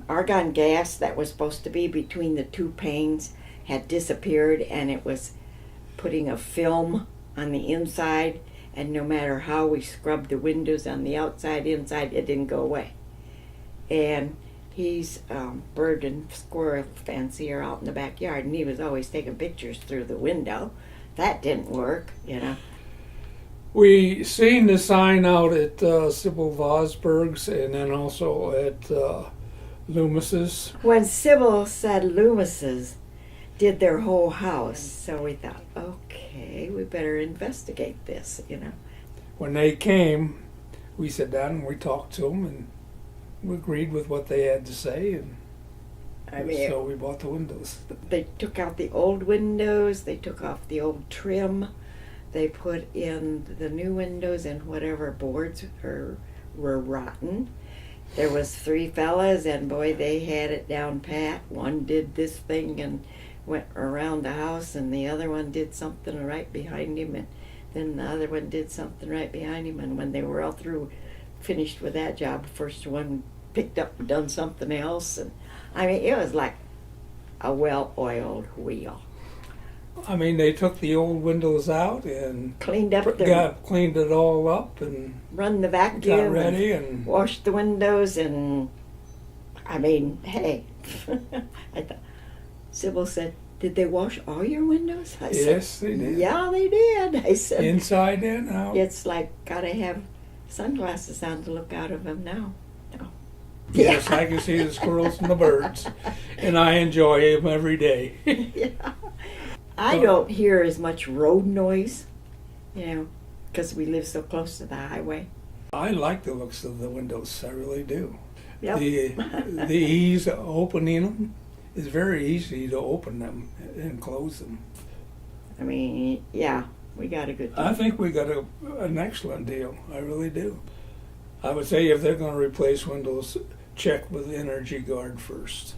argon gas that was supposed to be between the two panes had disappeared, and it was putting a film on the inside, and no matter how we scrubbed the windows on the outside, inside, it didn't go away. And he's bird and squirrel fancier out in the backyard, and he was always taking pictures through the window. That didn't work, you know. We seen the sign out at Sybil Vosberg's and then also at Loomis's. When Sybil said Loomis's did their whole house, so we thought, okay, we better investigate this, you know. When they came, we sat down and we talked to them and we agreed with what they had to say, and so we bought the windows. They took out the old windows, they took off the old trim, they put in the new windows, and whatever boards were rotten. There was 3 fellas, and boy, they had it down pat. One did this thing and went around the house, and the other one did something right behind him, and then the other one did something right behind him, and when they were all through, finished with that job, the first one picked up and done something else, and I mean, it was like a well-oiled wheel. I mean, they took the old windows out and Cleaned up cleaned it all up and run the vacuum, got ready and washed the windows, and I mean, hey, I thought, Sybil said, "Did they wash all your windows?" I yes, said, they did. "Yeah, they did." I said, Inside and out. "It's like gotta have sunglasses on to look out of them now." No. Yes, I can see the squirrels and the birds, and I enjoy them every day. Yeah. I don't hear as much road noise, you know, because we live so close to the highway. I like the looks of the windows, I really do. Yep. The ease of opening them is very easy to open them and close them. I mean, yeah, we got a good deal. I think we got an excellent deal, I really do. I would say if they're going to replace windows, check with Energy Guard first.